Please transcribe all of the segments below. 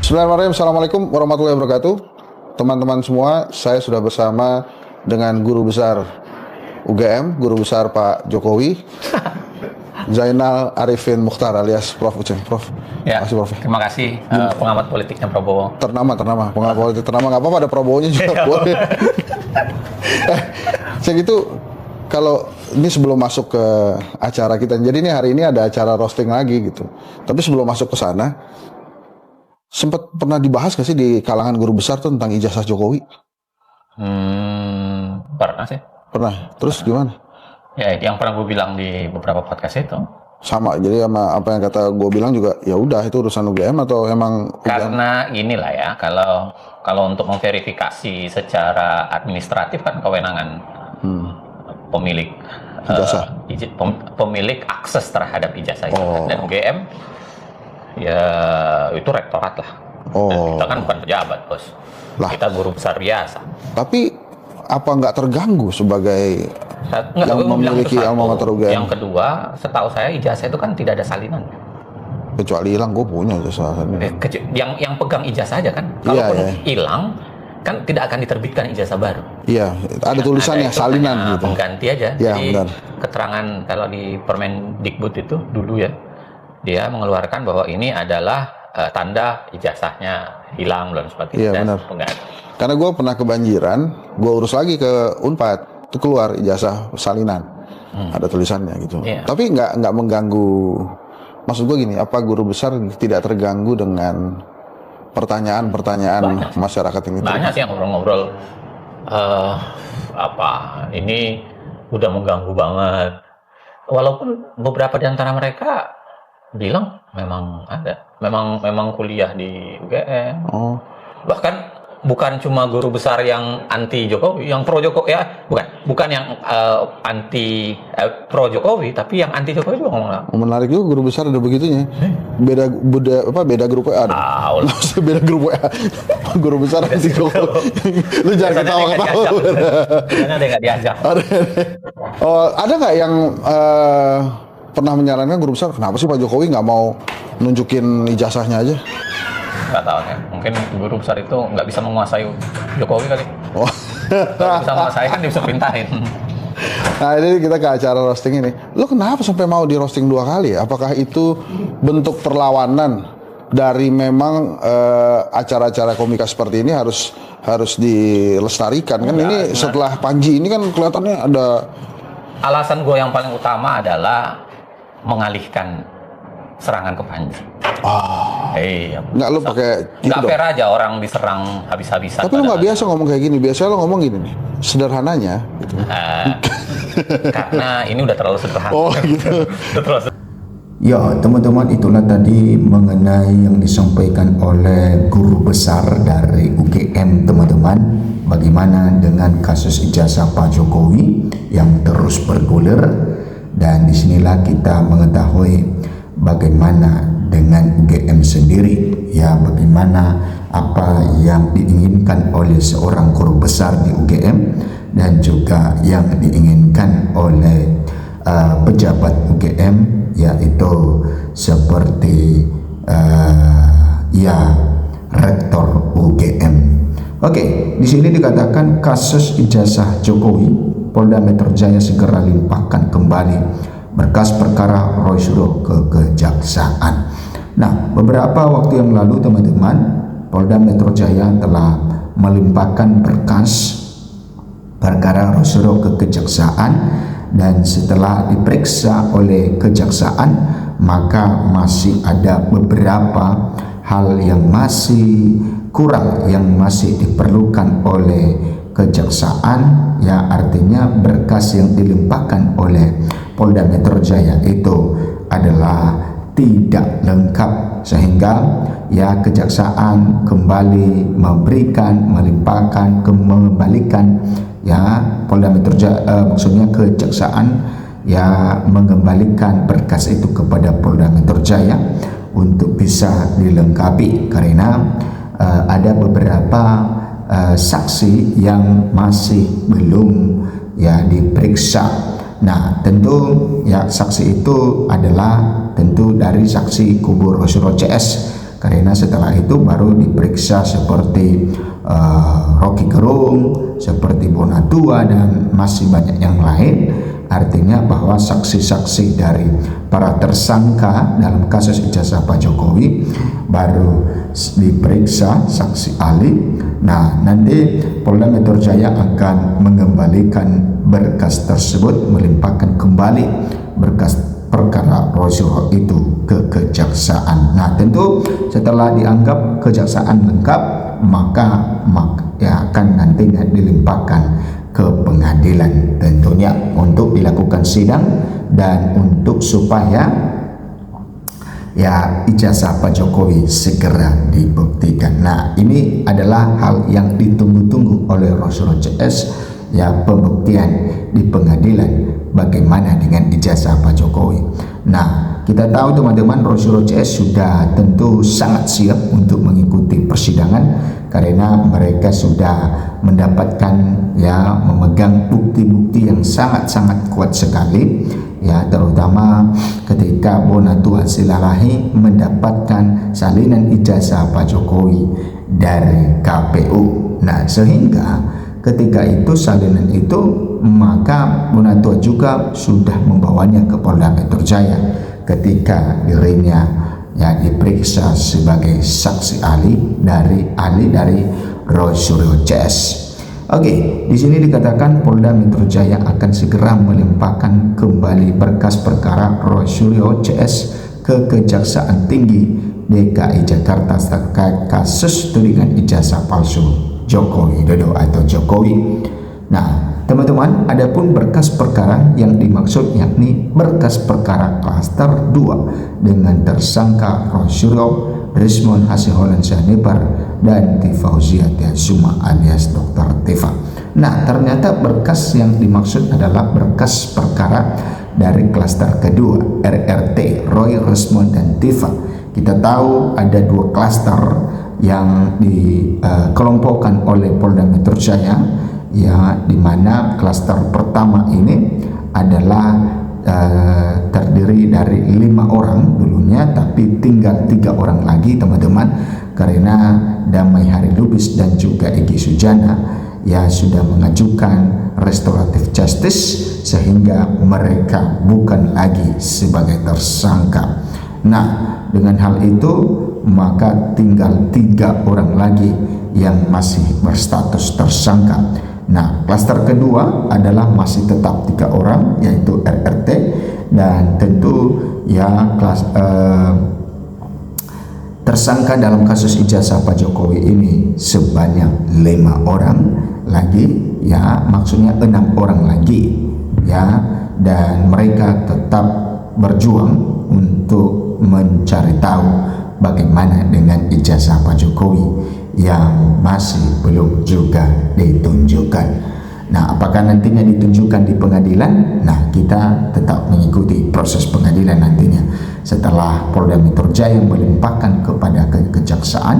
Bismillahirrahmanirrahim. Assalamualaikum warahmatullahi wabarakatuh. Teman-teman semua, saya sudah bersama dengan Guru Besar UGM, Guru Besar Pak Jokowi, Zainal Arifin Mukhtar alias Prof. Uceng. Prof. Ya, Makasih, Prof. terima kasih pengamat politiknya Prabowo. Ternama. Pengamat politik ternama, nggak apa-apa, ada Prabowo-nya juga boleh. Saya gitu, kalau ini sebelum masuk ke acara kita, jadi ini hari ini ada acara roasting lagi gitu. Tapi sebelum masuk ke sana, sempat pernah dibahas gak sih di kalangan guru besar tuh tentang ijazah Jokowi? Pernah sih. Pernah. Terus gimana? Ya, yang pernah gue bilang di beberapa podcast itu. Sama. Jadi sama apa yang kata gue bilang juga, ya udah itu urusan UGM atau emang UGM? Karena inilah ya, kalau untuk memverifikasi secara administratif kan kewenangan pemilik ijazah, pemilik akses terhadap ijazah itu. Dan UGM ya itu rektorat lah. Kita kan bukan pejabat, bos. Kita guru besar biasa. Tapi apa nggak terganggu sebagai yang memiliki alma mater UGM? Yang kedua, setahu saya ijazah itu kan tidak ada salinan. Kecuali hilang, gue punya ijazah. Yang pegang ijazah aja kan. Kalaupun hilang, kan tidak akan diterbitkan ijazah baru. Iya, ada tulisannya salinan gitu. Pengganti aja. Ya, jadi benar. keterangan kalau di Permendikbud itu dulu ya, dia mengeluarkan bahwa ini adalah tanda ijazahnya hilang dan sebagainya. Iya, benar. Karena gue pernah kebanjiran, gue urus lagi ke Unpad, itu keluar ijazah salinan, ada tulisannya gitu. Iya. Tapi nggak mengganggu. Maksud gue gini, apa guru besar tidak terganggu dengan pertanyaan-pertanyaan masyarakat ini? Banyak sih yang ngobrol-ngobrol, ini udah mengganggu banget. Walaupun beberapa di antara mereka bilang memang kuliah di UGM. Bahkan bukan cuma guru besar yang anti Jokowi, yang pro Jokowi ya, bukan yang pro Jokowi, tapi yang anti Jokowi juga ngomong. Menarik juga, guru besar ada begitunya. Beda grup WA. Beda grup WA. Guru besar anti Jokowi. Lu jangan ketawa-ketawa. Karena dia nggak diajak. Ada nggak yang pernah menyarankan guru besar, kenapa sih Pak Jokowi nggak mau nunjukin ijazahnya aja? Nggak tahu ya, mungkin guru besar itu nggak bisa menguasai Jokowi kali. Kalau bisa menguasai kan dia bisa perintahin. Nah ini kita ke acara roasting ini. Lo kenapa sampai mau di roasting 2 kali ya? Apakah itu bentuk perlawanan dari memang acara-acara komika seperti ini harus dilestarikan kan? Ini setelah Panji ini kan kelihatannya ada. Alasan gue yang paling utama adalah mengalihkan serangan ke Panji. Iya. Nggak, lo pakai nggak fair aja orang diserang habis-habisan. Tapi lo nggak biasa ngomong kayak gini. Biasanya lo ngomong gini nih, sederhananya gitu. Karena ini udah terlalu sederhana. Gitu. Ya teman-teman, itulah tadi mengenai yang disampaikan oleh guru besar dari UGM teman-teman. Bagaimana dengan kasus ijazah Pak Jokowi yang terus bergulir, dan disinilah kita mengetahui bagaimana dengan UGM sendiri, ya bagaimana apa yang diinginkan oleh seorang guru besar di UGM dan juga yang diinginkan oleh pejabat UGM, yaitu seperti rektor UGM. Oke, di sini dikatakan kasus ijazah Jokowi, Polda Metro Jaya segera limpahkan kembali berkas perkara Roy Suryo ke Kejaksaan. Nah, beberapa waktu yang lalu teman-teman, Polda Metro Jaya telah melimpahkan berkas perkara Roy Suryo ke Kejaksaan, dan setelah diperiksa oleh Kejaksaan, maka masih ada beberapa hal yang masih kurang, yang masih diperlukan oleh Kejaksaan, ya artinya berkas yang dilimpahkan oleh Polda Metro Jaya itu adalah tidak lengkap, sehingga ya Kejaksaan kembali mengembalikan ya Polda Metro Jaya, maksudnya Kejaksaan ya mengembalikan berkas itu kepada Polda Metro Jaya untuk bisa dilengkapi, karena ada beberapa saksi yang masih belum ya diperiksa. Nah, tentu ya saksi itu adalah tentu dari saksi kubu Roy Suryo CS, karena setelah itu baru diperiksa seperti Rocky Gerung, seperti Bonatua, dan masih banyak yang lain. Artinya bahwa saksi-saksi dari para tersangka dalam kasus ijazah Pak Jokowi baru diperiksa saksi ahli. Nah, nanti Polda Metro Jaya akan mengembalikan berkas tersebut, melimpahkan kembali berkas perkara Rosyuro itu ke kejaksaan. Nah, tentu setelah dianggap kejaksaan lengkap, maka ya akan nantinya dilimpahkan ke pengadilan tentunya untuk dilakukan sidang dan untuk supaya ya ijazah Pak Jokowi segera dibuktikan. Nah, ini adalah hal yang ditunggu-tunggu oleh Rosyuro CS, ya, pembuktian di pengadilan bagaimana dengan ijazah Pak Jokowi. Nah, kita tahu teman-teman, Rosyuro CS sudah tentu sangat siap untuk mengikuti persidangan karena mereka sudah mendapatkan, ya, memegang bukti-bukti yang sangat-sangat kuat sekali, ya, terutama ketika Bonatua Silalahi mendapatkan salinan ijazah Pak Jokowi dari KPU. Nah, sehingga ketika itu salinan itu, maka Bonatua juga sudah membawanya ke Polda Metro Jaya ketika dirinya, ya, diperiksa sebagai saksi ahli dari Rosyuro CS. Oke, di sini dikatakan Polda Metro Jaya akan segera melimpahkan kembali berkas perkara Rosyuro CS ke Kejaksaan Tinggi DKI Jakarta terkait kasus tudingan ijazah palsu Joko Widodo atau Jokowi. Nah, teman-teman, adapun berkas perkara yang dimaksud yakni berkas perkara klaster 2 dengan tersangka Rosyuro, Rismon Hasiholan Syanebar, dan Tifauzia Tiasuma alias Dr. Tifa. Nah, ternyata berkas yang dimaksud adalah berkas perkara dari klaster kedua, RRT, Roy, Rismon, dan Tifa. Kita tahu ada 2 klaster yang dikelompokkan oleh Polda Metro Jaya, ya, di mana klaster pertama ini adalah terdiri dari 5 orang dulunya, tapi tinggal 3 orang lagi teman-teman, karena Damai Hari Lubis dan juga Egy Sujana, ya, sudah mengajukan restoratif justice sehingga mereka bukan lagi sebagai tersangka. Nah, dengan hal itu maka tinggal 3 orang lagi yang masih berstatus tersangka. Nah, klaster kedua adalah masih tetap 3 orang, yaitu RRT, dan tentu, ya, tersangka dalam kasus ijazah Pak Jokowi ini sebanyak 5 orang lagi, ya, maksudnya 6 orang lagi, ya, dan mereka tetap berjuang untuk mencari tahu bagaimana dengan ijazah Pak Jokowi yang masih belum juga ditunjukkan. Nah, apakah nantinya ditunjukkan di pengadilan? Nah, kita tetap mengikuti proses pengadilan nantinya setelah Polda Metro Jaya melimpahkan kepada kejaksaan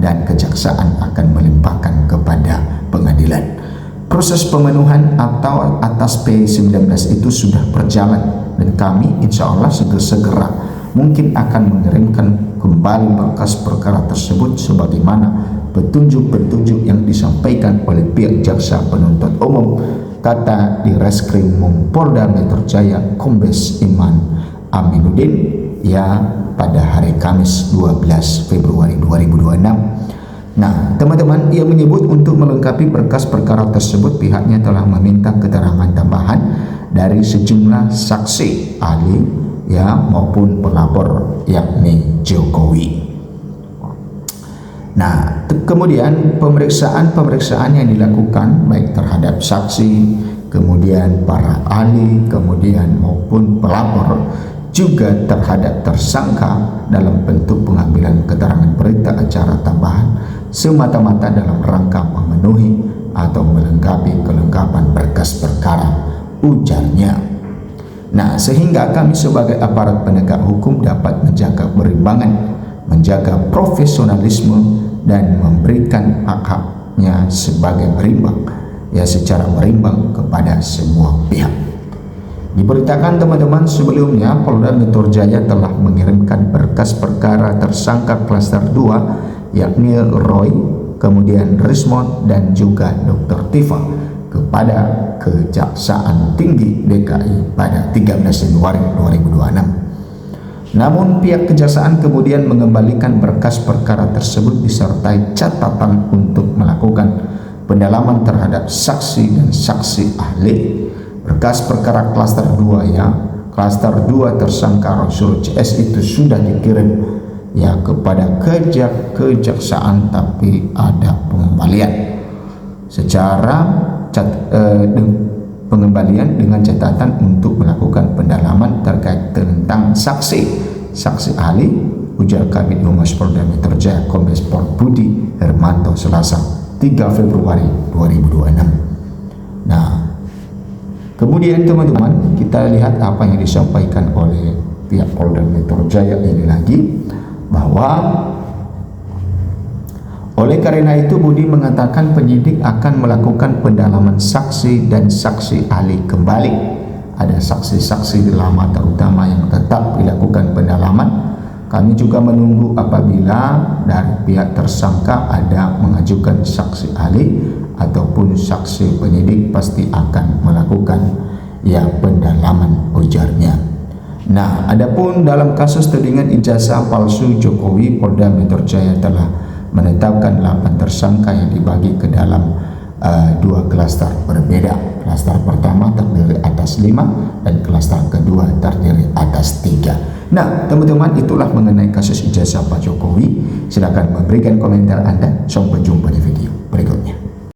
dan kejaksaan akan melimpahkan kepada pengadilan. Proses pemenuhan atau atas P19 itu sudah berjalan dan kami insya Allah segera mungkin akan mengirimkan kembali berkas perkara tersebut sebagaimana petunjuk-petunjuk yang disampaikan oleh pihak jaksa penuntut umum, kata di Reskrimum Polda Metro Jaya Kombes Iman Aminuddin, ya, pada hari Kamis 12 Februari 2026. Nah, teman-teman, ia menyebut untuk melengkapi berkas perkara tersebut pihaknya telah meminta keterangan tambahan dari sejumlah saksi ahli, ya, maupun pelapor yakni Jokowi. Nah, kemudian pemeriksaan yang dilakukan baik terhadap saksi, kemudian para ahli, kemudian maupun pelapor, juga terhadap tersangka dalam bentuk pengambilan keterangan berita acara tambahan semata-mata dalam rangka memenuhi atau melengkapi kelengkapan berkas perkara, ujarnya. Nah, sehingga kami sebagai aparat penegak hukum dapat menjaga berimbangan, menjaga profesionalisme, dan memberikan hak-haknya sebagai berimbang, ya, secara berimbang kepada semua pihak. Diberitakan teman-teman sebelumnya Polda Metro Jaya telah mengirimkan berkas perkara tersangka klaster 2 yakni Roy, kemudian Rismond dan juga Dr. Tifa kepada Kejaksaan Tinggi DKI pada 13 Januari 2026. Namun pihak kejaksaan kemudian mengembalikan berkas perkara tersebut disertai catatan untuk melakukan pendalaman terhadap saksi dan saksi ahli. Berkas perkara klaster 2 ya, klaster 2 tersangka Rasul CS itu sudah dikirim ya kepada kejaksaan, tapi ada pengembalian secara pengembalian dengan catatan untuk melakukan pendalaman terkait tentang saksi ahli, ujar Kabid Humas Polda Metro Jaya Kombes Pol Budi Hermanto Selasa 3 Februari 2026. Nah, kemudian teman-teman kita lihat apa yang disampaikan oleh pihak Polda Metro Jaya ini lagi, bahwa oleh karena itu Budi mengatakan penyidik akan melakukan pendalaman saksi dan saksi ahli kembali. Ada saksi-saksi lama terutama yang tetap dilakukan pendalaman. Kami juga menunggu apabila dari pihak tersangka ada mengajukan saksi ahli ataupun saksi penyidik pasti akan melakukan ya pendalaman, ujarnya. Nah, adapun dalam kasus tudingan ijazah palsu Jokowi, Polda Metro Jaya telah menetapkan 8 tersangka yang dibagi ke dalam 2 klaster berbeda. Klaster pertama terdiri atas 5 dan klaster kedua terdiri atas 3. Nah, teman-teman, itulah mengenai kasus ijazah Pak Jokowi. Silakan memberikan komentar Anda. Sampai jumpa di video berikutnya.